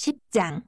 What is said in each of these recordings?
10장.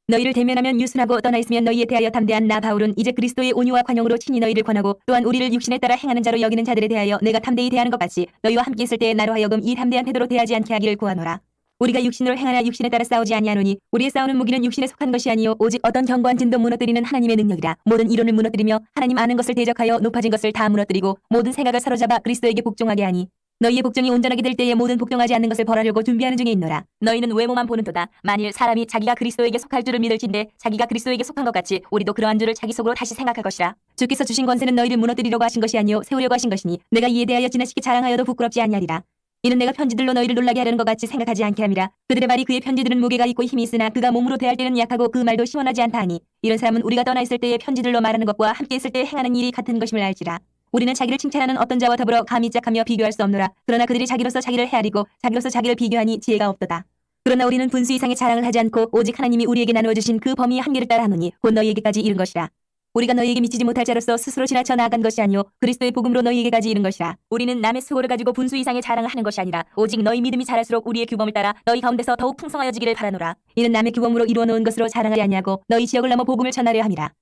너희를 대면하면 유순하고 떠나 있으면 너희에 대하여 담대한 나 바울은 이제 그리스도의 온유와 관용으로 친히 너희를 권하고 또한 우리를 육신에 따라 행하는 자로 여기는 자들에 대하여 내가 담대히 대하는 것 같이 너희와 함께 있을 때에 나로 하여금 이 담대한 태도로 대하지 않게 하기를 구하노라. 우리가 육신으로 행하나 육신에 따라 싸우지 아니하노니 우리의 싸우는 무기는 육신에 속한 것이 아니요 오직 어떤 견고한 진도 무너뜨리는 하나님의 능력이라. 모든 이론을 무너뜨리며 하나님 아는 것을 대적하여 높아진 것을 다 무너뜨리고 모든 생각을 사로잡아 그리스도에게 복종하게 하니 너희의 복종이 온전하게 될 때에 모든 복종하지 않는 것을 벌하려고 준비하는 중에 있노라. 너희는 외모만 보는도다. 만일 사람이 자기가 그리스도에게 속할 줄을 믿을진대 자기가 그리스도에게 속한 것 같이 우리도 그러한 줄을 자기 속으로 다시 생각할 것이라. 주께서 주신 권세는 너희를 무너뜨리려고 하신 것이 아니요 세우려고 하신 것이니 내가 이에 대하여 지나치게 자랑하여도 부끄럽지 아니하리라. 이는 내가 편지들로 너희를 놀라게 하려는 것 같이 생각하지 않게 함이라. 그들의 말이 그의 편지들은 무게가 있고 힘이 있으나 그가 몸으로 대할 때는 약하고 그 말도 시원하지 않다 하니 이런 사람은 우리가 떠나 있을 때의 편지들로 말하는 것과 함께 있을 때 행하는 일이 같은 것임을 알지라. 우리는 자기를 칭찬하는 어떤 자와 더불어 감히 짝하며 비교할 수 없노라. 그러나 그들이 자기로서 자기를 헤아리고 자기로서 자기를 비교하니 지혜가 없도다. 그러나 우리는 분수 이상의 자랑을 하지 않고 오직 하나님이 우리에게 나누어 주신 그 범위의 한계를 따라 하노니 곧 너희에게까지 이른 것이라. 우리가 너희에게 미치지 못할 자로서 스스로 지나쳐 나아간 것이 아니요 그리스도의 복음으로 너희에게까지 이른 것이라. 우리는 남의 수고를 가지고 분수 이상의 자랑을 하는 것이 아니라 오직 너희 믿음이 자랄수록 우리의 규범을 따라 너희 가운데서 더욱 풍성하여지기를 바라노라. 이는 남의 규범으로 이루어 놓은 것으로 자랑하지 아니하고 너희 지역을 넘어 복음을 전하려 함이라.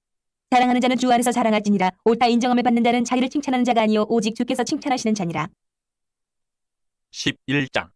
자랑하는 자는 주 안에서 자랑할지니라. 옳다 인정함을 받는 자는 자기를 칭찬하는 자가 아니요 오직 주께서 칭찬하시는 자니라. 11장.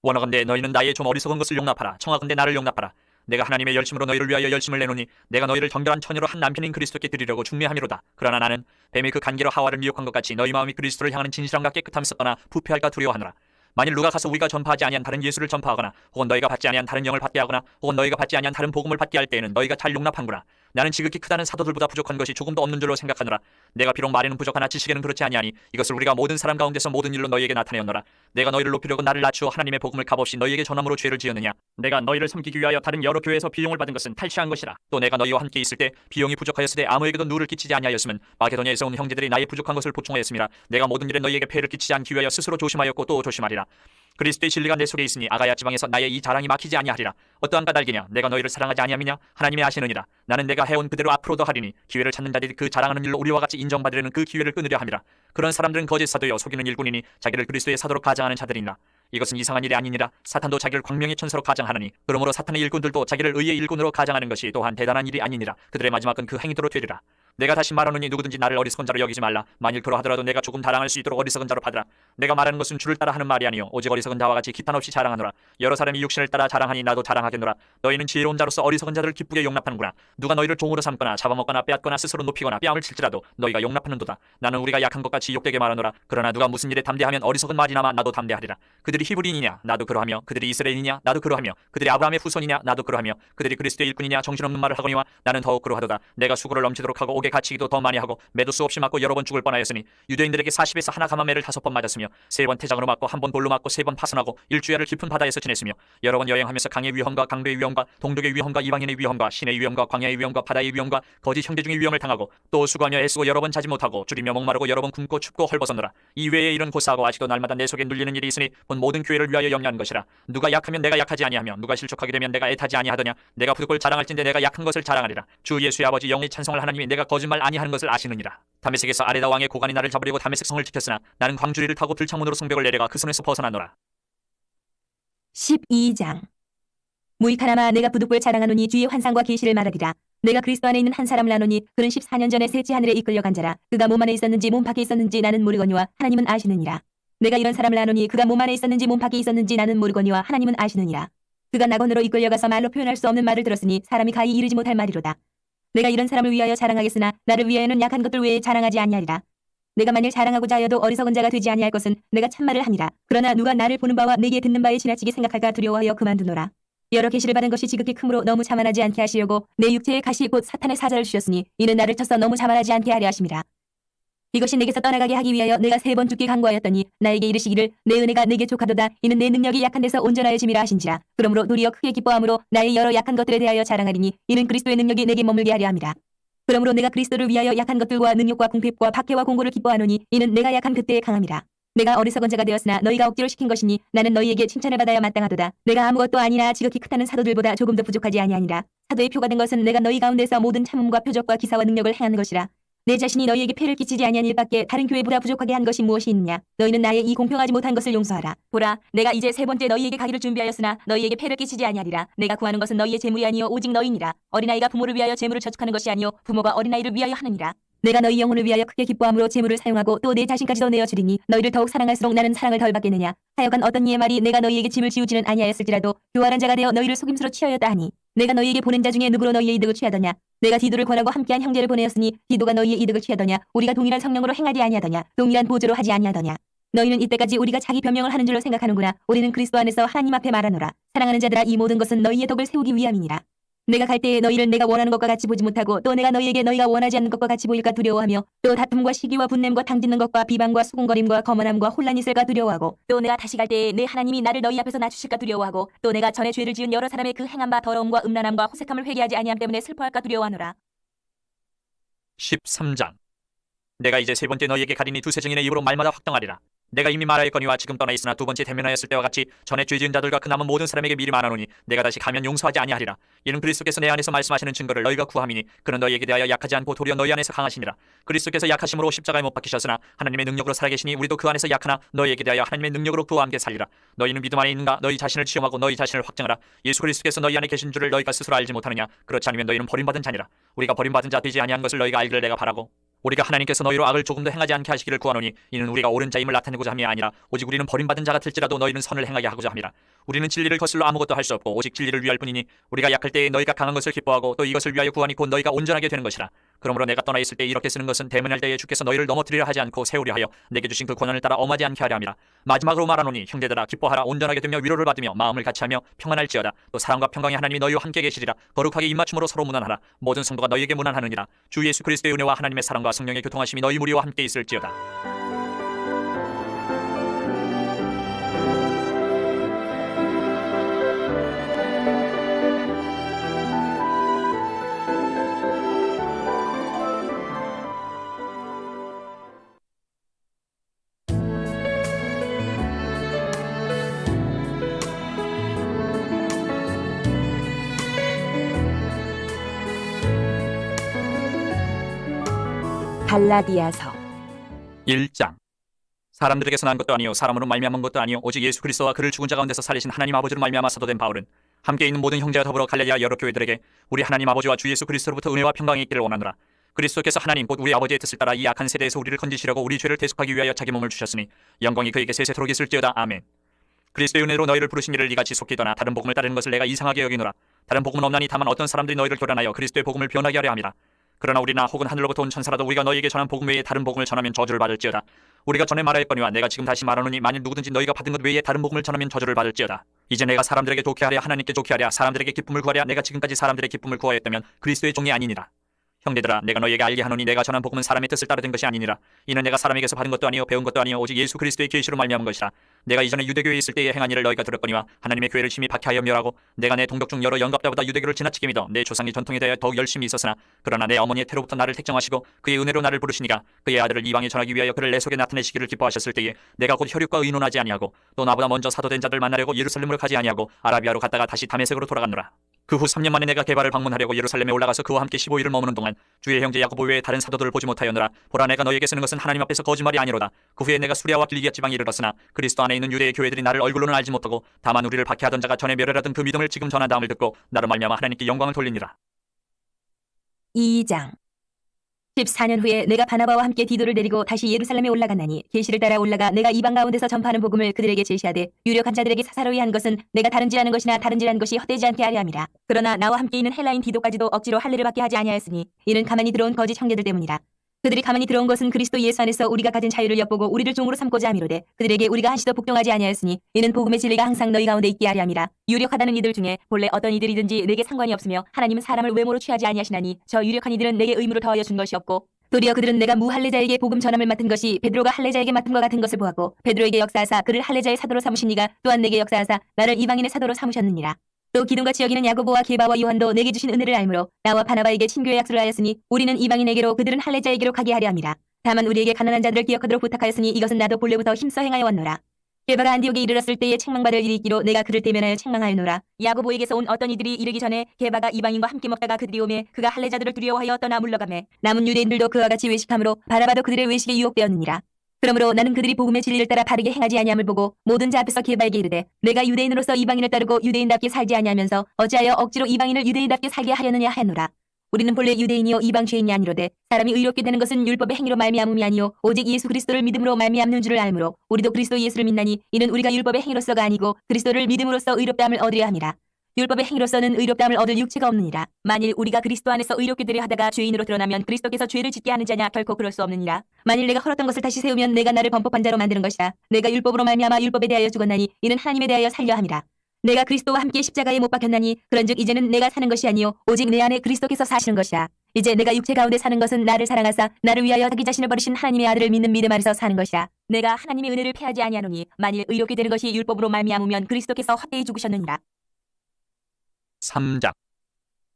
원하건대 너희는 나의 좀 어리석은 것을 용납하라. 청하건대 나를 용납하라. 내가 하나님의 열심으로 너희를 위하여 열심을 내노니 내가 너희를 정결한 처녀로 한 남편인 그리스도께 드리려고 중매함이로다. 그러나 나는 뱀이 그 간기로 하와를 미혹한 것 같이 너희 마음이 그리스도를 향하는 진실함과 깨끗함이 었거나 부패할까 두려워하노라. 만일 누가 가서 우리가 전파하지 아니한 다른 예수를 전파하거나 혹은 너희가 받지 아니한 다른 영을 받게 하거나 혹은 너희가 받지 아니한 다른 복음을 받게 할 때에는 너희가 잘 용납한구나. 나는 지극히 크다는 사도들보다 부족한 것이 조금도 없는 줄로 생각하노라. 내가 비록 말에는 부족하나 지식에는 그렇지 아니하니 이것을 우리가 모든 사람 가운데서 모든 일로 너희에게 나타내었노라. 내가 너희를 높이려고 나를 낮추어 하나님의 복음을 값없이 너희에게 전함으로 죄를 지었느냐. 내가 너희를 섬기기 위하여 다른 여러 교회에서 비용을 받은 것은 탈취한 것이라. 또 내가 너희와 함께 있을 때 비용이 부족하였으되 아무에게도 누를 끼치지 아니하였으면 마게도냐에서 온 형제들이 나의 부족한 것을 보충하였음이라. 내가 모든 일에 너희에게 폐를 끼치지 않기 위하여 스스로 조심하였고 또 조심하리라. 그리스도의 진리가 내 속에 있으니 아가야 지방에서 나의 이 자랑이 막히지 아니하리라. 어떠한 까닭이냐. 내가 너희를 사랑하지 아니함이냐. 하나님이 아시느니라. 나는 내가 해온 그대로 앞으로도 하리니 기회를 찾는 자들이 그 자랑하는 일로 우리와 같이 인정받으려는 그 기회를 끊으려 함이라. 그런 사람들은 거짓 사도여 속이는 일꾼이니 자기를 그리스도의 사도로 가장하는 자들이나 이것은 이상한 일이 아니니라. 사탄도 자기를 광명의 천사로 가장하느니 그러므로 사탄의 일꾼들도 자기를 의의 일꾼으로 가장하는 것이 또한 대단한 일이 아니니라. 그들의 마지막은 그 행위대로 되리라. 내가 다시 말하노니 누구든지 나를 어리석은 자로 여기지 말라. 만일 그러하더라도 내가 조금 자랑할 수 있도록 어리석은 자로 받으라. 내가 말하는 것은 주를 따라 하는 말이 아니요 오직 어리석은 자와 같이 기탄 없이 자랑하노라. 여러 사람이 육신을 따라 자랑하니 나도 자랑하겠노라. 너희는 지혜로운 자로서 어리석은 자들을 기쁘게 용납하는구나. 누가 너희를 종으로 삼거나 잡아먹거나 빼앗거나 스스로 높이거나 뺨을 칠지라도 너희가 용납하는도다. 나는 우리가 약한 것 같이 욕되게 말하노라. 그러나 누가 무슨 일에 담대하면 어리석은 말이나마 나도 담대하리라. 그들이 히브리인이냐 나도 그러하며 그들이 이스라엘이냐 나도 그러하며 그들이 아브라함의 후손이냐 나도 그러하며 그들이 그리스도의 일꾼이냐 정신없는 말을 하거니와 나는 더욱 그러하도다. 내가 수고를 넘치도록 하고 옥에 갇히기도 더 많이 하고 매도 수 없이 맞고 여러 번 죽을 뻔하였으니 유대인들에게 40에서 하나 감함매를 5번 맞았으며 3번 태장으로 맞고 1번 돌로 맞고 3번 파손하고 일주야를 깊은 바다에서 지냈으며 여러 번 여행하면서 강의 위험과 강도의 위험과 동독의 위험과 이방인의 위험과 신의 위험과 광야의 위험과 바다의 위험과 거짓 형제 중의 위험을 당하고 또 수고하며 애쓰고 여러 번 자지 못하고 줄이며 목마르고 여러 번 굶고 춥고 헐벗었노라. 이 외에 이런 고사하고 아직도 날마다 내 속에 눌리는 일이 있으니 본 모든 교회를 위하여 염려한 것이라. 누가 약하면 내가 약하지 아니하며 누가 실족하게 되면 내가 애타지 아니하더냐. 내가 부득을 자랑할진대 내가 약한 것을 자랑하리라. 주 예수의 아버지 영의 찬송을 하나님이 내가 거짓말 아니하는 것을 아시느니라. 다메섹에서 아레다 왕의 고관이 나를 잡으려고 다메섹 성을 지켰으나 나는 광주리를 타고 들창문으로 성벽을 내려가 그 손에서 벗어나노라. 12장. 무익하나마 내가 부득불 자랑하노니 주의 환상과 계시를 말하리라. 내가 그리스도 안에 있는 한 사람을 아노니 그는 14년 전에 셋째 하늘에 이끌려간 자라. 그가 몸 안에 있었는지 몸 밖에 있었는지 나는 모르거니와 하나님은 아시느니라. 내가 이런 사람을 아노니 그가 몸 안에 있었는지 몸 밖에 있었는지 나는 모르거니와 하나님은 아시느니라. 그가 낙원으로 이끌려가서 말로 표현할 수 없는 말을 들었으니 사람이 가히 이르지 못할 말이로다. 내가 이런 사람을 위하여 자랑하겠으나 나를 위하여는 약한 것들 외에 자랑하지 아니하리라. 내가 만일 자랑하고자 하여도 어리석은 자가 되지 아니할 것은 내가 참말을 함이라. 그러나 누가 나를 보는 바와 내게 듣는 바에 지나치게 생각할까 두려워하여 그만두노라. 여러 계시를 받은 것이 지극히 크므로 너무 자만하지 않게 하시려고 내 육체의 가시 곧 사탄의 사자를 주셨으니 이는 나를 쳐서 너무 자만하지 않게 하려 하심이라. 이것이 내게서 떠나가게 하기 위하여 내가 3번 죽게 간구하였더니 나에게 이르시기를 내 은혜가 내게 족하도다. 이는 내 능력이 약한 데서 온전하여짐이라 하신지라. 그러므로 도리어 크게 기뻐함으로 나의 여러 약한 것들에 대하여 자랑하리니 이는 그리스도의 능력이 내게 머물게 하려 함이라. 그러므로 내가 그리스도를 위하여 약한 것들과 능욕과 궁핍과 박해와 공고를 기뻐하노니 이는 내가 약한 그때에 강함이라. 내가 어리석은 자가 되었으나 너희가 억지로 시킨 것이니 나는 너희에게 칭찬을 받아야 마땅하도다. 내가 아무것도 아니나 지극히 크다는 사도들보다 조금도 부족하지 아니하니라. 사도의 표가 된 것은 내가 너희 가운데서 모든 참음과 표적과 기사와 능력을 행하는 것이라. 내 자신이 너희에게 폐를 끼치지 아니한 일밖에 다른 교회보다 부족하게 한 것이 무엇이 있느냐? 너희는 나의 이 공평하지 못한 것을 용서하라. 보라, 내가 이제 세 번째 너희에게 가기를 준비하였으나 너희에게 폐를 끼치지 아니하리라. 내가 구하는 것은 너희의 재물이 아니요 오직 너희니라. 어린아이가 부모를 위하여 재물을 저축하는 것이 아니요 부모가 어린아이를 위하여 하느니라. 내가 너희 영혼을 위하여 크게 기뻐함으로 재물을 사용하고 또 내 자신까지도 내어주리니 너희를 더욱 사랑할수록 나는 사랑을 덜 받겠느냐? 하여간 어떤 이의 말이 내가 너희에게 짐을 지우지는 아니하였을지라도 교활한 자가 되어 너희를 속임수로 취하였다 하니 내가 너희에게 보낸 자 중에 누구로 너희의 이득을 취하더냐? 내가 디도를 권하고 함께한 형제를 보내었으니 디도가 너희의 이득을 취하더냐? 우리가 동일한 성령으로 행하지 아니하더냐? 동일한 보조로 하지 아니하더냐? 너희는 이때까지 우리가 자기 변명을 하는 줄로 생각하는구나. 우리는 그리스도 안에서 하나님 앞에 말하노라. 사랑하는 자들아, 이 모든 것은 너희의 덕을 세우기 위함이니라. 내가 갈 때에 너희를 내가 원하는 것과 같이 보지 못하고 또 내가 너희에게 너희가 원하지 않는 것과 같이 보일까 두려워하며 또 다툼과 시기와 분냄과 당짓는 것과 비방과 수군거림과 거만함과 혼란이 있을까 두려워하고 또 내가 다시 갈 때에 내 하나님이 나를 너희 앞에서 낮추실까 두려워하고 또 내가 전에 죄를 지은 여러 사람의 그 행한 바 더러움과 음란함과 호색함을 회개하지 아니함 때문에 슬퍼할까 두려워하노라. 13장. 내가 이제 세 번째 너희에게 가리니 두세 증인의 입으로 말마다 확정하리라. 내가 이미 말하였거니와 지금 떠나 있으나 두 번째 대면하였을 때와 같이 전에 죄 지은 자들과 그 남은 모든 사람에게 미리 말하노니 내가 다시 가면 용서하지 아니하리라. 이는 그리스도께서 내 안에서 말씀하시는 증거를 너희가 구함이니 그는 너희에게 대하여 약하지 않고 도리어 너희 안에서 강하시니라. 그리스도께서 약하심으로 십자가에 못 박히셨으나 하나님의 능력으로 살아계시니 우리도 그 안에서 약하나 너희에게 대하여 하나님의 능력으로 그와 함께 살리라. 너희는 믿음 안에 있는가? 너희 자신을 시험하고 너희 자신을 확정하라. 예수 그리스도께서 너희 안에 계신 줄을 너희가 스스로 알지 못하느냐? 그렇지 않으면 너희는 버림받은 자니라. 우리가 버림받은 자 되지 아니한 것을 너희가 알기를 내가 바라고 우리가 하나님께서 너희로 악을 조금도 행하지 않게 하시기를 구하노니 이는 우리가 옳은 자임을 나타내고자 함이 아니라 오직 우리는 버림받은 자 같을지라도 너희는 선을 행하게 하고자 함이라. 우리는 진리를 거슬러 아무것도 할 수 없고 오직 진리를 위할 뿐이니 우리가 약할 때에 너희가 강한 것을 기뻐하고 또 이것을 위하여 구하니 곧 너희가 온전하게 되는 것이라. 그러므로 내가 떠나 있을 때 이렇게 쓰는 것은 대면할 때에 주께서 너희를 넘어뜨리려 하지 않고 세우려 하여 내게 주신 그 권한을 따라 엄하지 않게 하려 함이라. 마지막으로 말하노니 형제들아, 기뻐하라. 온전하게 되며 위로를 받으며 마음을 같이하며 평안할지어다. 또 사랑과 평강의 하나님이 너희와 함께 계시리라. 거룩하게 입맞춤으로 서로 문안하라. 모든 성도가 너희에게 문안하느니라. 주 예수 그리스도의 은혜와 하나님의 사랑과 성령의 교통하심이 너희 무리와 함께 있을지어다. 갈라디아서 1장. 사람들에게서 난 것도 아니요 사람으로 말미암은 것도 아니요 오직 예수 그리스도와 그를 죽은 자 가운데서 살리신 하나님 아버지로 말미암아 사도된 바울은 함께 있는 모든 형제와 더불어 갈라디아 여러 교회들에게 우리 하나님 아버지와 주 예수 그리스도로부터 은혜와 평강이 있기를 원하노라. 그리스도께서 하나님 곧 우리 아버지의 뜻을 따라 이 악한 세대에서 우리를 건지시려고 우리 죄를 대속하기 위하여 자기 몸을 주셨으니 영광이 그에게 세세토록 있을지어다. 아멘. 그리스도의 은혜로 너희를 부르신 이를 이같이 속히 떠나 다른 복음을 따르는 것을 내가 이상하게 여기노라. 다른 복음은 없나니 다만 어떤 사람들이 너희를 교란하여 그리스도의 복음을 변하게 하려 함이라. 그러나 우리나 혹은 하늘로부터 온 천사라도 우리가 너희에게 전한 복음 외에 다른 복음을 전하면 저주를 받을지어다. 우리가 전에 말하였거니와 내가 지금 다시 말하노니 만일 누구든지 너희가 받은 것 외에 다른 복음을 전하면 저주를 받을지어다. 이제 내가 사람들에게 좋게 하랴 하나님께 좋게 하랴 사람들에게 기쁨을 구하랴 내가 지금까지 사람들의 기쁨을 구하였다면 그리스도의 종이 아니니라. 형제들아, 내가 너희에게 알게 하노니 내가 전한 복음은 사람의 뜻을 따르던 것이 아니니라. 이는 내가 사람에게서 받은 것도 아니요 배운 것도 아니요 오직 예수 그리스도의 계시로 말미암은 것이라. 내가 이전에 유대교회에 있을 때에 행한 일을 너희가 들었거니와 하나님의 교회를 심히 박해하여 멸하고 내가 내 동족 중 여러 영갑자보다 유대교를 지나치게 믿어 내 조상의 전통에 대하여 더욱 열심히 있었으나 그러나 내 어머니의 태로부터 나를 택정하시고 그의 은혜로 나를 부르시니가 그의 아들을 이방에 전하기 위하여 그를 내 속에 나타내시기를 기뻐하셨을 때에 내가 곧 혈육과 의논하지 아니하고 또 나보다 먼저 사도된 자들 만나려고 예루살렘으로 가지 아니하고 아라비아로 갔다가 다시 다메섹으로 돌아갔노라. 그 후 3년 만에 내가 게바를 방문하려고 예루살렘에 올라가서 그와 함께 15일을 머무는 동안 주의 형제 야고보 외에 다른 사도들을 보지 못하였노라. 보라, 내가 너희에게 쓰는 것은 하나님 앞에서 거짓말이 아니로다. 그 후에 내가 수리아와 길리기아 지방에 이르렀으나 그리스도 안에 있는 유대의 교회들이 나를 얼굴로는 알지 못하고 다만 우리를 박해하던 자가 전에 멸혈하던 그 믿음을 지금 전한다함을 듣고 나로 말미암아 하나님께 영광을 돌리니라. 2장 14년 후에 내가 바나바와 함께 디도를 데리고 다시 예루살렘에 올라갔나니 계시를 따라 올라가 내가 이방 가운데서 전파하는 복음을 그들에게 제시하되 유력한 자들에게 사사로이 한 것은 내가 다른질하는 것이나 다른질한 것이 헛되지 않게 하려 함이라. 그러나 나와 함께 있는 헬라인 디도까지도 억지로 할례를 받게 하지 아니하였으니 이는 가만히 들어온 거짓 형제들 때문이라. 그들이 가만히 들어온 것은 그리스도 예수 안에서 우리가 가진 자유를 엿보고 우리를 종으로 삼고자 함이로되 그들에게 우리가 한시도 복종하지 아니하였으니 이는 복음의 진리가 항상 너희 가운데 있게 하려 함이라. 유력하다는 이들 중에 본래 어떤 이들이든지 내게 상관이 없으며 하나님은 사람을 외모로 취하지 아니하시나니 저 유력한 이들은 내게 의무를 더하여 준 것이 없고 도리어 그들은 내가 무할례자에게 복음 전함을 맡은 것이 베드로가 할례자에게 맡은 것 같은 것을 보았고 베드로에게 역사하사 그를 할례자의 사도로 삼으신 이가 또한 내게 역사하사 나를 이방인의 사도로 삼으셨느니라. 또 기둥같이 여기는 야고보와 게바와 요한도 내게 주신 은혜를 알므로 나와 바나바에게 친교의 약속을 하였으니 우리는 이방인에게로 그들은 할례자에게로 가게 하려 함이라. 다만 우리에게 가난한 자들을 기억하도록 부탁하였으니 이것은 나도 본래부터 힘써 행하여 왔노라. 게바가 안디옥에 이르렀을 때에 책망받을 일이 있기로 내가 그를 대면하여 책망하였노라. 야고보에게서 온 어떤 이들이 이르기 전에 게바가 이방인과 함께 먹다가 그들이 오매 그가 할례자들을 두려워하여 떠나 물러가매 남은 유대인들도 그와 같이 외식함으로 바라바도 그들의 외식에 유혹되었느니라. 그러므로 나는 그들이 복음의 진리를 따라 바르게 행하지 아니함을 보고 모든 자 앞에서 게바에게 이르되 내가 유대인으로서 이방인을 따르고 유대인답게 살지 아니하면서 어찌하여 억지로 이방인을 유대인답게 살게 하려느냐 하였노라. 우리는 본래 유대인이요 이방 죄인이 아니로되 사람이 의롭게 되는 것은 율법의 행위로 말미암음이 아니요 오직 예수 그리스도를 믿음으로 말미암는 줄을 알므로 우리도 그리스도 예수를 믿나니 이는 우리가 율법의 행위로서가 아니고 그리스도를 믿음으로써 의롭다함을 얻으려 함이라. 율법의 행위로서는 의롭다함을 얻을 육체가 없느니라. 만일 우리가 그리스도 안에서 의롭게 되려 하다가 죄인으로 드러나면 그리스도께서 죄를 짓게 하는 자냐 결코 그럴 수 없느니라. 만일 내가 헐었던 것을 다시 세우면 내가 나를 범법한 자로 만드는 것이라. 내가 율법으로 말미암아 율법에 대하여 죽었나니 이는 하나님에 대하여 살려 함이라. 내가 그리스도와 함께 십자가에 못 박혔나니 그런즉 이제는 내가 사는 것이 아니요 오직 내 안에 그리스도께서 사시는 것이라. 이제 내가 육체 가운데 사는 것은 나를 사랑하사 나를 위하여 자기 자신을 버리신 하나님의 아들을 믿는 믿음 아래서 사는 것이라. 내가 하나님의 은혜를 패하지 아니하노니 만일 의롭게 되는 것이 율법으로 말미암으면 그리스도께서 헛되이 죽으셨느니라. 3장.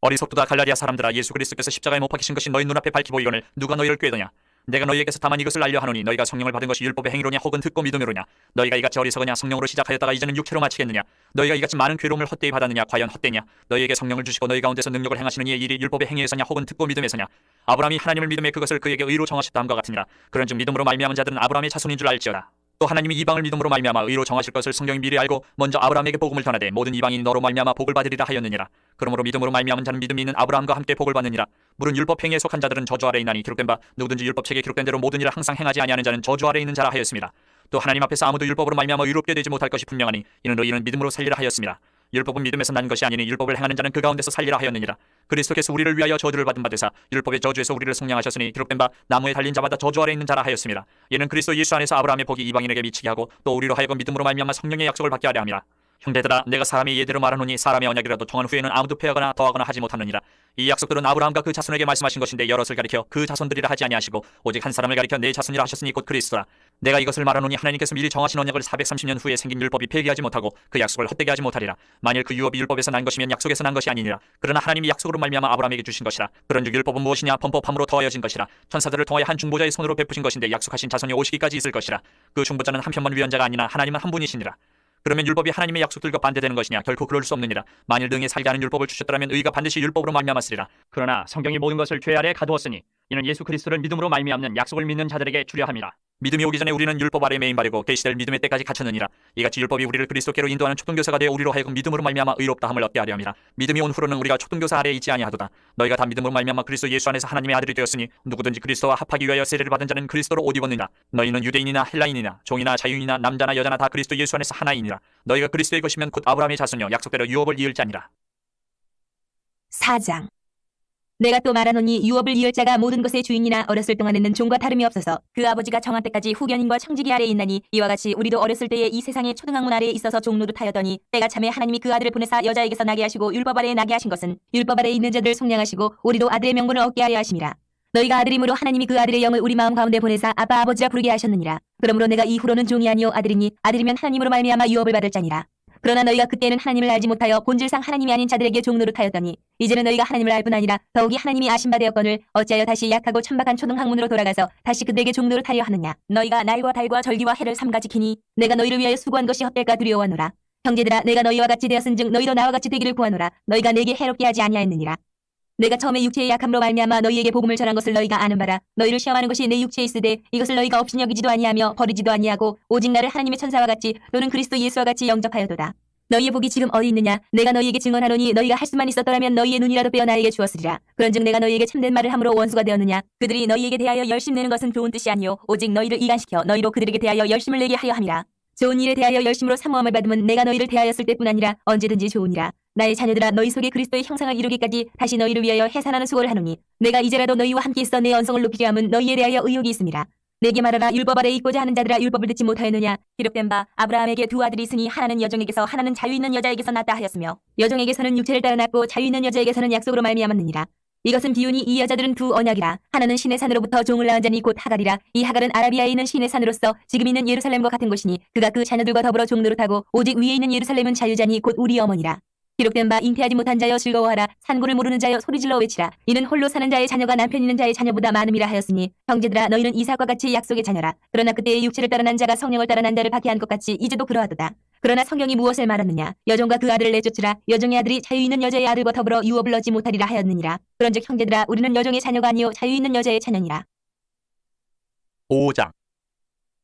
어리석도다 갈라디아 사람들아, 예수 그리스도께서 십자가에 못 박히신 것이 너희 눈앞에 밝히 보이거늘 누가 너희를 꾀더냐. 내가 너희에게서 다만 이것을 알려 하노니 너희가 성령을 받은 것이 율법의 행위로냐 혹은 듣고 믿음으로냐. 너희가 이같이 어리석으냐. 성령으로 시작하였다가 이제는 육체로 마치겠느냐. 너희가 이같이 많은 괴로움을 헛되이 받았느냐. 과연 헛되냐. 너희에게 성령을 주시고 너희 가운데서 능력을 행하시는 이의 일이 율법의 행위에서냐 혹은 듣고 믿음에서냐. 아브라함이 하나님을 믿음에 그것을 그에게 의로 정하셨다 함과 같으니라. 그런즉 믿음으로 말미암은 자들은 아브라함의 자손인 줄 알지어다. 또 하나님이 이방을 믿음으로 말미암아 의로 정하실 것을 성경이 미리 알고 먼저 아브라함에게 복음을 전하되 모든 이방인이 너로 말미암아 복을 받으리라 하였느니라. 그러므로 믿음으로 말미암은 자는 믿음이 있는 아브라함과 함께 복을 받느니라. 물은 율법 행위에 속한 자들은 저주 아래 있나니 기록된 바 누구든지 율법책에 기록된 대로 모든 일을 항상 행하지 아니하는 자는 저주 아래 있는 자라 하였습니다. 또 하나님 앞에서 아무도 율법으로 말미암아 의롭게 되지 못할 것이 분명하니 이는 의인은 믿음으로 살리라 하였습니다. 율법은 믿음에서 난 것이 아니니 율법을 행하는 자는 그 가운데서 살리라 하였느니라. 그리스도께서 우리를 위하여 저주를 받은 바 되사 율법의 저주에서 우리를 속량하셨으니 기록된 바 나무에 달린 자마다 저주 아래 있는 자라 하였습니다. 이는 그리스도 예수 안에서 아브라함의 복이 이방인에게 미치게 하고 또 우리로 하여금 믿음으로 말미암아 성령의 약속을 받게 하려 함이라. 형제들아, 내가 사람이 예대로 말하노니 사람의 언약이라도 정한 후에는 아무도 패하거나 더하거나 하지 못하느니라. 이 약속들은 아브라함과 그 자손에게 말씀하신 것인데 여럿을 가리켜 그 자손들이라 하지 아니하시고 오직 한 사람을 가리켜 내 자손이라 하셨으니 곧 그리스도라. 내가 이것을 말하노니 하나님께서 미리 정하신 언약을 430년 후에 생긴 율법이 폐기하지 못하고 그 약속을 헛되게 하지 못하리라. 만일 그 유업이 율법에서 난 것이면 약속에서 난 것이 아니니라. 그러나 하나님이 약속으로 말미암아 아브라함에게 주신 것이라. 그런즉 율법은 무엇이냐. 범법함으로 더하여진 것이라. 천사들을 통하여 한 중보자의 손으로 베푸신 것인데 약속하신 자손이 오시기까지 있을 것이라. 그 중보자는 한 편만 위원자가 아니나 하나님은 한 분이시니라. 그러면 율법이 하나님의 약속들과 반대되는 것이냐. 결코 그럴 수 없느니라. 만일 능히 살게 하는 율법을 주셨더라면 의가 반드시 율법으로 말미암았으리라. 그러나 성경이 모든 것을 죄 아래 가두었으니 이는 예수 그리스도를 믿음으로 말미암는 약속을 믿는 자들에게 주려 함이라. 믿음이 오기 전에 우리는 율법 아래 매인 바르고 계시될 믿음의 때까지 갇혔느니라. 이같이 율법이 우리를 그리스도께로 인도하는 초등교사가 되어 우리로 하여금 믿음으로 말미암아 의롭다함을 얻게 하려 함이라. 믿음이 온 후로는 우리가 초등교사 아래에 있지 아니하도다. 너희가 다 믿음으로 말미암아 그리스도 예수 안에서 하나님의 아들이 되었으니 누구든지 그리스도와 합하기 위하여 세례를 받은 자는 그리스도로 옷 입었느니라. 너희는 유대인이나 헬라인이나 종이나 자유인이나 남자나 여자나 다 그리스도 예수 안에서 하나이니라. 너희가 그리스도의 것이면 곧 아브라함의 자손이요 약속대로 유업을 이을 자니라. 4장. 내가 또 말하노니 유업을 이을 자가 모든 것의 주인이나 어렸을 동안에는 종과 다름이 없어서 그 아버지가 정한 때까지 후견인과 청지기 아래에 있나니 이와 같이 우리도 어렸을 때에 이 세상의 초등학문 아래에 있어서 종노릇하였더니 때가 참에 하나님이 그 아들을 보내사 여자에게서 나게 하시고 율법 아래에 나게 하신 것은 율법 아래에 있는 자들을 속량하시고 우리도 아들의 명분을 얻게 하려 하심이라. 너희가 아들임으로 하나님이 그 아들의 영을 우리 마음 가운데 보내사 아빠 아버지라 부르게 하셨느니라. 그러므로 내가 이후로는 종이 아니요 아들이니 아들이면 하나님으로 말미암아 유업을 받을 자니라. 그러나 너희가 그때는 하나님을 알지 못하여 본질상 하나님이 아닌 자들에게 종노릇하였더니 이제는 너희가 하나님을 알 뿐 아니라 더욱이 하나님이 아신 바 되었거늘 어찌하여 다시 약하고 천박한 초등학문으로 돌아가서 다시 그들에게 종노릇하려 하느냐. 너희가 날과 달과 절기와 해를 삼가 지키니 내가 너희를 위하여 수고한 것이 헛될까 두려워하노라. 형제들아, 내가 너희와 같이 되었은즉 너희도 나와 같이 되기를 구하노라. 너희가 내게 해롭게 하지 아니하였느니라. 내가 처음에 육체의 약함으로 말미암아 너희에게 복음을 전한 것을 너희가 아는 바라. 너희를 시험하는 것이 내 육체에 있으되 이것을 너희가 업신여기지도 아니하며 버리지도 아니하고 오직 나를 하나님의 천사와 같이 또는 그리스도 예수와 같이 영접하여도다. 너희의 복이 지금 어디 있느냐. 내가 너희에게 증언하노니 너희가 할 수만 있었더라면 너희의 눈이라도 빼어 나에게 주었으리라. 그런즉 내가 너희에게 참된 말을 함으로 원수가 되었느냐. 그들이 너희에게 대하여 열심 내는 것은 좋은 뜻이 아니요 오직 너희를 이간시켜 너희로 그들에게 대하여 열심을 내게 하여 함이라. 좋은 일에 대하여 열심으로 사모함을 받으면 내가 너희를 대하였을 때뿐 아니라 언제든지 좋으니라. 나의 자녀들아, 너희 속에 그리스도의 형상을 이루기까지 다시 너희를 위하여 해산하는 수고를 하노니 내가 이제라도 너희와 함께 있어 내 언성을 높이게 함은 너희에 대하여 의욕이 있음이라. 내게 말하라. 율법 아래 있고자 하는 자들아, 율법을 듣지 못하였느냐. 기록된 바 아브라함에게 두 아들이 있으니 하나는 여종에게서 하나는 자유 있는 여자에게서 났다 하였으며 여종에게서는 육체를 따라 났고 자유 있는 여자에게서는 약속으로 말미암았느니라. 이것은 비유니 이 여자들은 두 언약이라. 하나는 신의 산으로부터 종을 낳은 자니 곧 하갈이라. 이 하갈은 아라비아에 있는 신의 산으로서 지금 있는 예루살렘과 같은 곳이니 그가 그 자녀들과 더불어 종노릇하고 오직 위에 있는 예루살렘은 자유자니 곧 우리 어머니라. 기록된 바 잉태하지 못한 자여 즐거워하라. 산고를 모르는 자여 소리질러 외치라. 이는 홀로 사는 자의 자녀가 남편 있는 자의 자녀보다 많음이라 하였으니 형제들아 너희는 이삭과 같이 약속의 자녀라. 그러나 그때의 육체를 따라 난 자가 성령을 따라 난 자를 박해한 것 같이 이제도 그러하도다. 그러나 성경이 무엇을 말하느냐. 여종과 그 아들을 내쫓으라. 여종의 아들이 자유 있는 여자의 아들과 더불어 유업을 얻지 못하리라 하였느니라. 그런즉 형제들아 우리는 여종의 자녀가 아니요 자유 있는 여자의 자녀니라. 5장.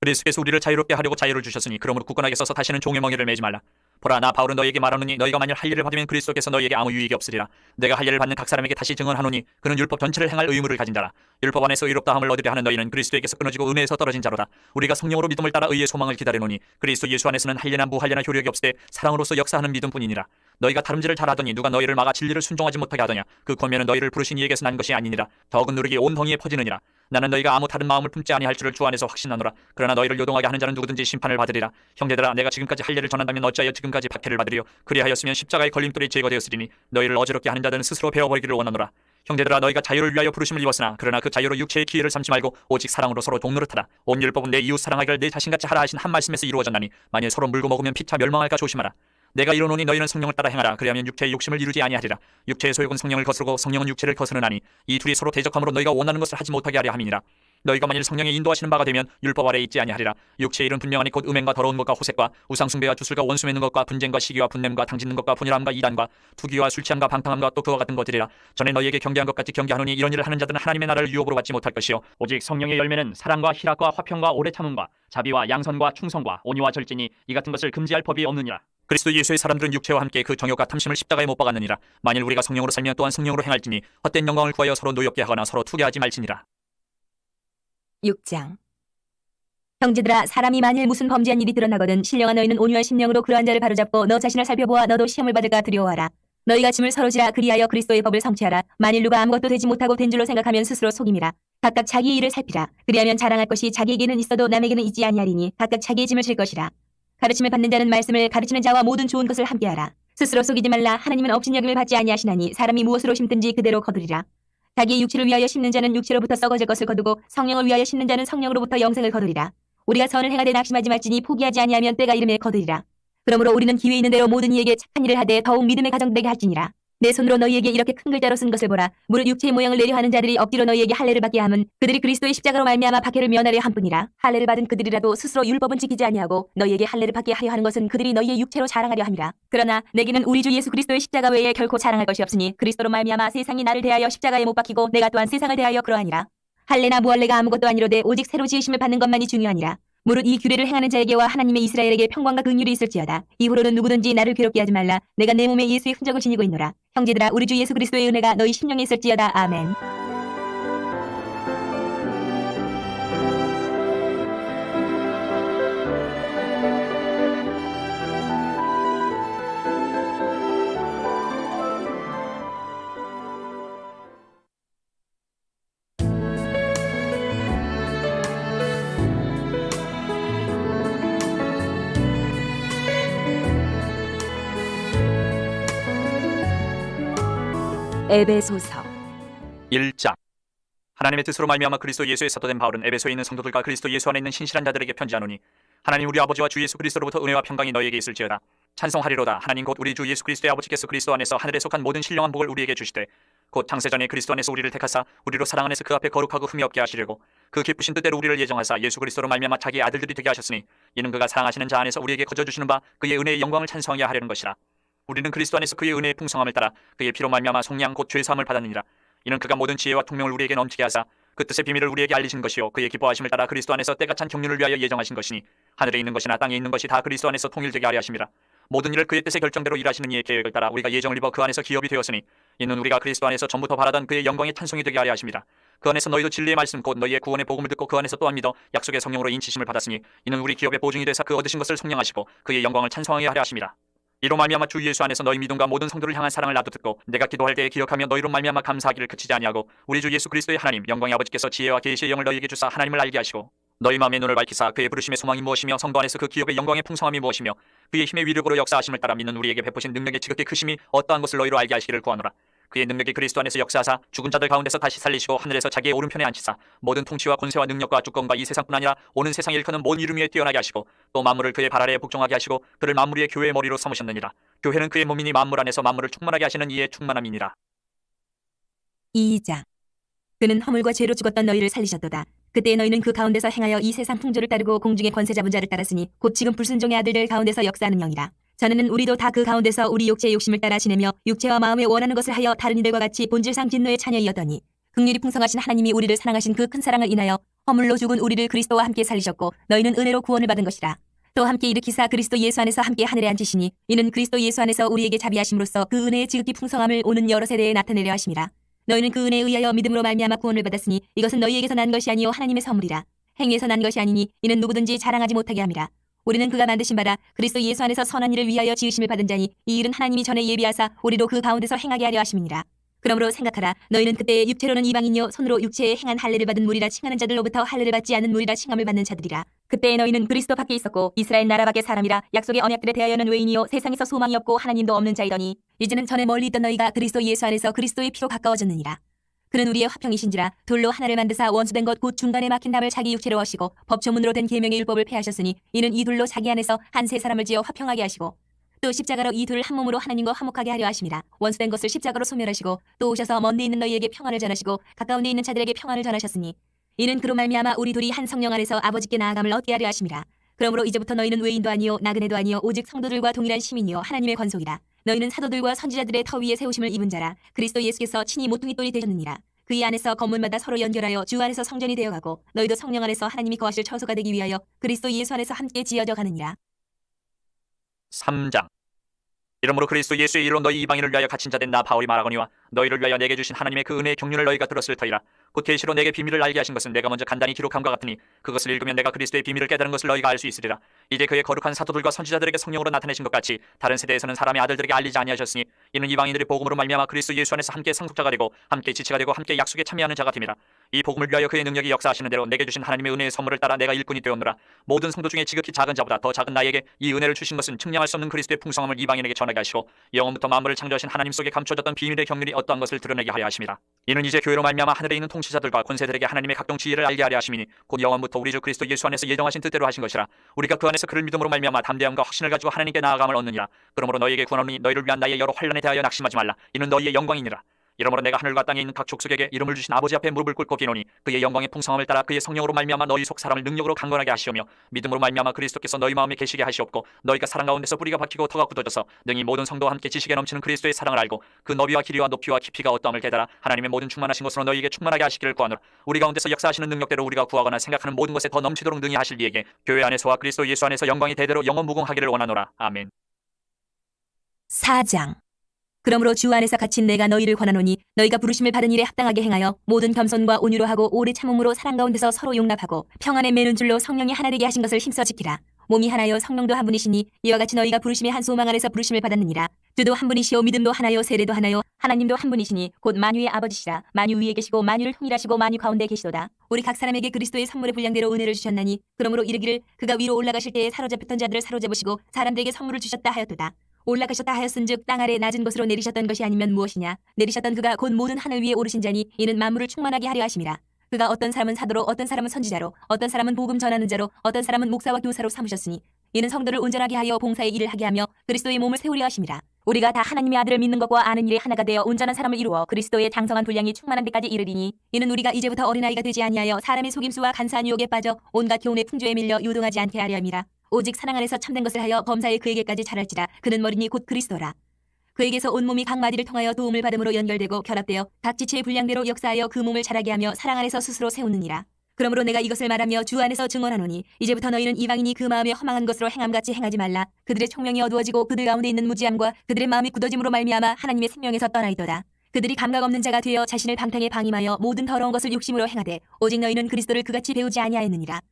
그리스도께서 우리를 자유롭게 하려고 자유를 주셨으니 그러므로 굳건하게 서서 다시는 종의 멍에를 매지 말라. 보라 나 바울은 너희에게 말하노니 너희가 만일 할례를 받으면 그리스도께서 너희에게 아무 유익이 없으리라. 내가 할례를 받는 각 사람에게 다시 증언하노니 그는 율법 전체를 행할 의무를 가진 자라. 율법 안에서 의롭다함을 얻으려 하는 너희는 그리스도에게서 끊어지고 은혜에서 떨어진 자로다. 우리가 성령으로 믿음을 따라 의의 소망을 기다리노니 그리스도 예수 안에서는 할례나 무할례나 효력이 없으되 사랑으로서 역사하는 믿음뿐이니라. 너희가 다름질을 잘하더니 누가 너희를 막아 진리를 순종하지 못하게 하더냐. 그 권면은 너희를 부르신 이에게서 난 것이 아니니라. 덕은 누르기 온 덩이에 퍼지느니라. 나는 너희가 아무 다른 마음을 품지 아니할 줄을 주 안에서 확신하노라. 그러나 너희를 요동하게 하는 자는 누구든지 심판을 받으리라. 형제들아 내가 지금까지 할례를 전한다면 어찌하여 지금까지 박해를 받으리요. 그리하였으면 십자가의 걸림돌이 제거되었으리니 너희를 어지럽게 하는 자들은 스스로 배워버리기를 원하노라. 형제들아 너희가 자유를 위하여 부르심을 입었으나 그러나 그 자유로 육체의 기회를 삼지 말고 오직 사랑으로 서로 동노릇하라. 온 율법은 내 이웃 사랑하기를 내 자신같이 하라 하신 한 말씀에서 이루어졌나니 만일 서로 물고 먹으면 피차 멸망할까 조심하라. 내가 이르노니 너희는 성령을 따라 행하라. 그리하면 육체의 욕심을 이루지 아니하리라. 육체의 소욕은 성령을 거스르고 성령은 육체를 거스르나니 이 둘이 서로 대적함으로 너희가 원하는 것을 하지 못하게 하려 함이니라. 너희가 만일 성령의 인도하시는 바가 되면 율법 아래 있지 아니하리라. 육체의 일은 분명하니 곧 음행과 더러운 것과 호색과 우상숭배와 주술과 원수 맺는 것과 분쟁과 시기와 분냄과 당짓는 것과 분열함과 이단과 투기와 술취함과 방탕함과 또 그와 같은 것들이라. 전에 너희에게 경계한 것 같이 경계하노니 이런 일을 하는 자들은 하나님의 나라를 유업으로 받지 못할 것이요 오직 성령의 열매는 사랑과 희락과 화평과 오래 참음과 자비와 양선과 충성과 온유와 절제니 이 같은 것을 금지할 법이 없느니라. 그리스도 예수의 사람들은 육체와 함께 그 정욕과 탐심을 십자가에 못 박았느니라. 만일 우리가 성령으로 살면 또한 성령으로 행할지니 헛된 영광을 구하여 서로 노엽게 하거나 서로 투개하지 말지니라. 6장. 형제들아 사람이 만일 무슨 범죄한 일이 드러나거든 신령한 너희는 온유한 심령으로 그러한 자를 바로잡고 너 자신을 살펴보아 너도 시험을 받을까 두려워하라. 너희가 짐을 서로 지라. 그리하여 그리스도의 법을 성취하라. 만일 누가 아무것도 되지 못하고 된 줄로 생각하면 스스로 속임이라. 각각 자기의 일을 살피라. 그리하면 자랑할 것이 자기에게는 있어도 남에게는 있지 아니하리니 각각 자기의 짐을 질 것이라. 가르침을 받는 자는 말씀을 가르치는 자와 모든 좋은 것을 함께하라. 스스로 속이지 말라. 하나님은 업신여김을 받지 아니하시나니 사람이 무엇으로 심든지 그대로 거두리라. 자기의 육체를 위하여 심는 자는 육체로부터 썩어질 것을 거두고 성령을 위하여 심는 자는 성령으로부터 영생을 거두리라. 우리가 선을 행하되 낙심하지 말지니 포기하지 아니하면 때가 이름에 거두리라. 그러므로 우리는 기회 있는 대로 모든 이에게 착한 일을 하되 더욱 믿음의 가정되게 할지니라. 내 손으로 너희에게 이렇게 큰 글자로 쓴 것을 보라. 무릇 육체의 모양을 내려 하는 자들이 억지로 너희에게 할례를 받게 함은 그들이 그리스도의 십자가로 말미암아 박해를 면하려 함뿐이라. 할례를 받은 그들이라도 스스로 율법은 지키지 아니하고 너희에게 할례를 받게 하려 하는 것은 그들이 너희의 육체로 자랑하려 함이라. 그러나 내게는 우리 주 예수 그리스도의 십자가 외에 결코 자랑할 것이 없으니 그리스도로 말미암아 세상이 나를 대하여 십자가에 못 박히고 내가 또한 세상을 대하여 그러하니라. 할례나 무할례가 아무것도 아니로되 오직 새로 지으심을 받는 것만이 중요하니라. 무릇 이 규례를 행하는 자에게와 하나님의 이스라엘에게 평강과 긍휼이 있을지어다. 이후로는 누구든지 나를 괴롭게 하지 말라. 내가 내 몸에 예수의 흔적을 지니고 있노라. 형제들아 우리 주 예수 그리스도의 은혜가 너희 심령에 있을지어다. 아멘. 에베소서 1장. 하나님의 뜻으로 말미암아 그리스도 예수의 사도된 바울은 에베소에 있는 성도들과 그리스도 예수 안에 있는 신실한 자들에게 편지하노니 하나님 우리 아버지와 주 예수 그리스도로부터 은혜와 평강이 너희에게 있을지어다. 찬송하리로다. 하나님 곧 우리 주 예수 그리스도의 아버지께서 그리스도 안에서 하늘에 속한 모든 신령한 복을 우리에게 주시되 곧 창세전에 그리스도 안에서 우리를 택하사 우리로 사랑 안에서 그 앞에 거룩하고 흠이 없게 하시려고 그 기쁘신 뜻대로 우리를 예정하사 예수 그리스도로 말미암아 자기의 아들들이 되게 하셨으니 이는 그가 사랑하시는 자 안에서 우리에게 거저 주시는 바 그의 은혜의 영광을 찬송하게 하려는 것이라. 우리는 그리스도 안에서 그의 은혜의 풍성함을 따라 그의 피로 말미암아 속량 곧 죄 사함을 받았느니라. 이는 그가 모든 지혜와 통명을 우리에게 넘치게 하사 그 뜻의 비밀을 우리에게 알리신 것이요 그의 기뻐하심을 따라 그리스도 안에서 때가 찬 경륜을 위하여 예정하신 것이니 하늘에 있는 것이나 땅에 있는 것이 다 그리스도 안에서 통일되게 하려 하심이라. 모든 일을 그의 뜻의 결정대로 일하시는 이의 계획을 따라 우리가 예정을 입어 그 안에서 기업이 되었으니 이는 우리가 그리스도 안에서 전부터 바라던 그의 영광의 찬송이 되게 하려 하심이라. 그 안에서 너희도 진리의 말씀 곧 너희의 구원의 복음을 듣고 그 안에서 또한 믿어 약속의 성령으로 인치심을 받았으니 이는 우리 기업의 보증이 되사 그 얻으신 것을 성량하시고 그의 영광을 찬송하게 하려 하심이라. 이로 말미암아 주 예수 안에서 너희 믿음과 모든 성도를 향한 사랑을 나도 듣고 내가 기도할 때에 기억하며 너희로 말미암아 감사하기를 그치지 아니하고 우리 주 예수 그리스도의 하나님 영광의 아버지께서 지혜와 계시의 영을 너희에게 주사 하나님을 알게 하시고 너희 마음의 눈을 밝히사 그의 부르심의 소망이 무엇이며 성도 안에서 그 기업의 영광의 풍성함이 무엇이며 그의 힘의 위력으로 역사하심을 따라 믿는 우리에게 베푸신 능력의 지극히 크심이 어떠한 것을 너희로 알게 하시기를 구하노라. 그의 능력이 그리스도 안에서 역사하사 죽은 자들 가운데서 다시 살리시고 하늘에서 자기의 오른편에 앉히사 모든 통치와 권세와 능력과 주권과 이 세상뿐 아니라 오는 세상에 일컫는 모든 이름 위에 뛰어나게 하시고 또 만물을 그의 발 아래에 복종하게 하시고 그를 만물 위의 교회의 머리로 삼으셨느니라. 교회는 그의 몸이니 만물 안에서 만물을 충만하게 하시는 이의 충만함이니라. 2장. 그는 허물과 죄로 죽었던 너희를 살리셨도다. 그때 너희는 그 가운데서 행하여 이 세상 풍조를 따르고 공중의 권세 잡은 자를 따랐으니 곧 지금 불순종의 아들들 가운데서 역사하는 영이라. 전에는 우리도 다 그 가운데서 우리 육체의 욕심을 따라 지내며 육체와 마음에 원하는 것을 하여 다른 이들과 같이 본질상 진노의 자녀이었더니 긍휼이 풍성하신 하나님이 우리를 사랑하신 그 큰 사랑을 인하여 허물로 죽은 우리를 그리스도와 함께 살리셨고 너희는 은혜로 구원을 받은 것이라. 또 함께 일으키사 그리스도 예수 안에서 함께 하늘에 앉히시니 이는 그리스도 예수 안에서 우리에게 자비하심으로써 그 은혜의 지극히 풍성함을 오는 여러 세대에 나타내려 하심이라. 너희는 그 은혜에 의하여 믿음으로 말미암아 구원을 받았으니 이것은 너희에게서 난 것이 아니요 하나님의 선물이라. 행위에서 난 것이 아니니 이는 누구든지 자랑하지 못하게 함이라. 우리는 그가 만드신 바라 그리스도 예수 안에서 선한 일을 위하여 지으심을 받은 자니 이 일은 하나님이 전에 예비하사 우리로 그 가운데서 행하게 하려 하심이니라. 그러므로 생각하라. 너희는 그때 육체로는 이방인요 손으로 육체에 행한 할례를 받은 무리라 칭하는 자들로부터 할례를 받지 않는 무리라 칭함을 받는 자들이라. 그때 너희는 그리스도 밖에 있었고 이스라엘 나라 밖의 사람이라 약속의 언약들에 대하여는 외인이요 세상에서 소망이 없고 하나님도 없는 자이더니 이제는 전에 멀리 있던 너희가 그리스도 예수 안에서 그리스도의 피로 가까워졌느니라. 그는 우리의 화평이신지라 돌로 하나를 만드사 원수된 것 곧 중간에 막힌 담을 자기 육체로 하시고 법조문으로 된 계명의 율법을 폐하셨으니 이는 이 둘로 자기 안에서 한 세 사람을 지어 화평하게 하시고 또 십자가로 이 둘을 한 몸으로 하나님과 화목하게 하려 하심이라. 원수된 것을 십자가로 소멸하시고 또 오셔서 먼데 있는 너희에게 평안을 전하시고 가까운 데 있는 자들에게 평안을 전하셨으니 이는 그로 말미암아 우리 둘이 한 성령 안에서 아버지께 나아감을 얻게 하려 하심이라. 그러므로 이제부터 너희는 외인도 아니요 나그네도 아니요 오직 성도들과 동일한 시민이요 하나님의 권속이라. 너희는 사도들과 선지자들의 터 위에 세우심을 입은 자라. 그리스도 예수께서 친히 모퉁이 돌이 되셨느니라. 그의 안에서 건물마다 서로 연결하여 주 안에서 성전이 되어가고 너희도 성령 안에서 하나님이 거하실 처소가 되기 위하여 그리스도 예수 안에서 함께 지어져 가느니라. 3장. 이러므로 그리스도 예수의 일로 너희 이방인을 위하여 갇힌 자 된 나 바울이 말하거니와 너희를 위하여 내게 주신 하나님의 그 은혜의 경륜을 너희가 들었을 터이라. 곧 계시로 내게 비밀을 알게 하신 것은 내가 먼저 간단히 기록함과 같으니 그것을 읽으면 내가 그리스도의 비밀을 깨달은 것을 너희가 알 수 있으리라. 이제 그의 거룩한 사도들과 선지자들에게 성령으로 나타내신 것 같이 다른 세대에서는 사람의 아들들에게 알리지 아니하셨으니 이는 이방인들이 복음으로 말미암아 그리스도 예수 안에서 함께 상속자가 되고 함께 지체가 되고 함께 약속에 참여하는 자가 됨이라. 이 복음을 위하여 그의 능력이 역사하시는 대로 내게 주신 하나님의 은혜의 선물을 따라 내가 일꾼이 되었노라. 모든 성도 중에 지극히 작은 자보다 더 작은 나에게 이 은혜를 주신 것은 측량할 수 없는 그리스도의 풍성함을 이방인에게 전하게 하시고 영원부터 만물을 창조하신 하나님 속에 감춰졌던 비밀의 경륜이 어떠한 것을 드러내게 하려 하심이라. 이는 이제 교회로 말미암아 하늘에 있는 통치자들과 권세들에게 하나님의 각종 지혜를 알게 하려 하심이니 곧 영원부터 우리 주 그리스도 예수 안에서 예정하신 뜻대로 하신 것이라. 우리가 그 안에서 그를 믿음으로 말미암아 담대함과 확신을 가지고 하나님께 나아감을 얻느니라. 그러므로 너희에게 구하노니 너희를 위한 나의 여러 환난에 대하여 낙심하지 말라. 이는 너희의 영광이니라. 이러므로 내가 하늘과 땅에 있는 각 족속에게 이름을 주신 아버지 앞에 무릎을 꿇고 비노니 그의 영광의 풍성함을 따라 그의 성령으로 말미암아 너희 속 사람을 능력으로 강건하게 하시오며 믿음으로 말미암아 그리스도께서 너희 마음에 계시게 하시옵고 너희가 사랑 가운데서 뿌리가 박히고 터가 굳어져서 능히 모든 성도와 함께 지식에 넘치는 그리스도의 사랑을 알고 그 너비와 길이와 높이와 깊이가 어떠함을 깨달아 하나님의 모든 충만하신 것으로 너희에게 충만하게 하시기를 구하노라. 우리 가운데서 역사하시는 능력대로 우리가 구하거나 생각하는 모든 것에 더 넘치도록 능히 하실 이에게 교회 안에서와 그리스도 예수 안에서 영광이 대대로 영원 무궁하기를 원하노라. 아멘. 4장. 그러므로 주 안에서 갇힌 내가 너희를 권하노니 너희가 부르심을 받은 일에 합당하게 행하여 모든 겸손과 온유로 하고 오래 참음으로 사랑 가운데서 서로 용납하고 평안에 매는 줄로 성령이 하나 되게 하신 것을 힘써 지키라. 몸이 하나요 성령도 한 분이시니 이와 같이 너희가 부르심의 한 소망 안에서 부르심을 받았느니라. 주도 한 분이시요 믿음도 하나요 세례도 하나요 하나님도 한 분이시니 곧 만유의 아버지시라. 만유 위에 계시고 만유를 통일하시고 만유 가운데 계시도다. 우리 각 사람에게 그리스도의 선물의 분량대로 은혜를 주셨나니 그러므로 이르기를 그가 위로 올라가실 때에 사로잡혔던 자들을 사로잡으시고 사람들에게 선물을 주셨다 하였도다. 올라가셨다 하였은즉 땅 아래 낮은 곳으로 내리셨던 것이 아니면 무엇이냐. 내리셨던 그가 곧 모든 하늘 위에 오르신 자니 이는 만물을 충만하게 하려 하심이라. 그가 어떤 사람은 사도로 어떤 사람은 선지자로 어떤 사람은 복음 전하는 자로 어떤 사람은 목사와 교사로 삼으셨으니 이는 성도를 온전하게 하여 봉사의 일을 하게 하며 그리스도의 몸을 세우려 하심이라. 우리가 다 하나님의 아들을 믿는 것과 아는 일에 하나가 되어 온전한 사람을 이루어 그리스도의 장성한 분량이 충만한 데까지 이르리니 이는 우리가 이제부터 어린아이가 되지 아니하여 사람의 속임수와 간사한 유혹에 빠져 온갖 교훈의 풍조에 밀려 요동하지 않게 하려 함이라. 오직 사랑 안에서 참된 것을 하여 범사에 그에게까지 자랄지라. 그는 머리니 곧 그리스도라. 그에게서 온 몸이 각 마디를 통하여 도움을 받음으로 연결되고 결합되어 각 지체의 분량대로 역사하여 그 몸을 자라게 하며 사랑 안에서 스스로 세우느니라. 그러므로 내가 이것을 말하며 주 안에서 증언하노니 이제부터 너희는 이방인이 그 마음에 허망한 것으로 행함같이 행하지 말라. 그들의 총명이 어두워지고 그들 가운데 있는 무지함과 그들의 마음이 굳어짐으로 말미암아 하나님의 생명에서 떠나있도다. 그들이 감각 없는 자가 되어 자신을 방탕에 방임하여 모든 더러운 것을 욕심으로 행하되 오직 너희는 그리스도를 그같이 배우지 아니하였느니라.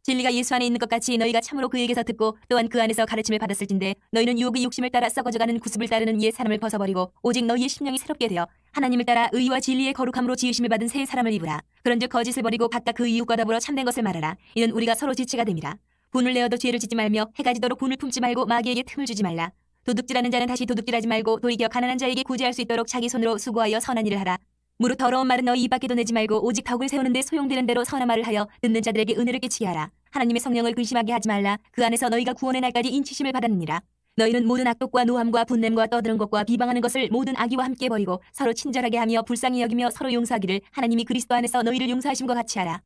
진리가 예수 안에 있는 것 같이 너희가 참으로 그에게서 듣고 또한 그 안에서 가르침을 받았을진데 너희는 유혹의 욕심을 따라 썩어져가는 구습을 따르는 옛 사람을 벗어버리고 오직 너희의 심령이 새롭게 되어 하나님을 따라 의와 진리의 거룩함으로 지으심을 받은 새 사람을 입으라. 그런즉 거짓을 버리고 각각 그 이웃과 더불어 참된 것을 말하라. 이는 우리가 서로 지체가 됨이라. 분을 내어도 죄를 짓지 말며 해가 지도록 분을 품지 말고 마귀에게 틈을 주지 말라. 도둑질하는 자는 다시 도둑질하지 말고 돌이켜 가난한 자에게 구제할 수 있도록 자기 손으로 수고하여 선한 일을 하라. 무릇 더러운 말은 너희 입 밖에도 내지 말고 오직 덕을 세우는 데 소용되는 대로 선한 말을 하여 듣는 자들에게 은혜를 끼치게 하라. 하나님의 성령을 근심하게 하지 말라. 그 안에서 너희가 구원의 날까지 인치심을 받았느니라. 너희는 모든 악독과 노함과 분냄과 떠드는 것과 비방하는 것을 모든 악의와 함께 버리고 서로 친절하게 하며 불쌍히 여기며 서로 용서하기를 하나님이 그리스도 안에서 너희를 용서하심과 같이 하라.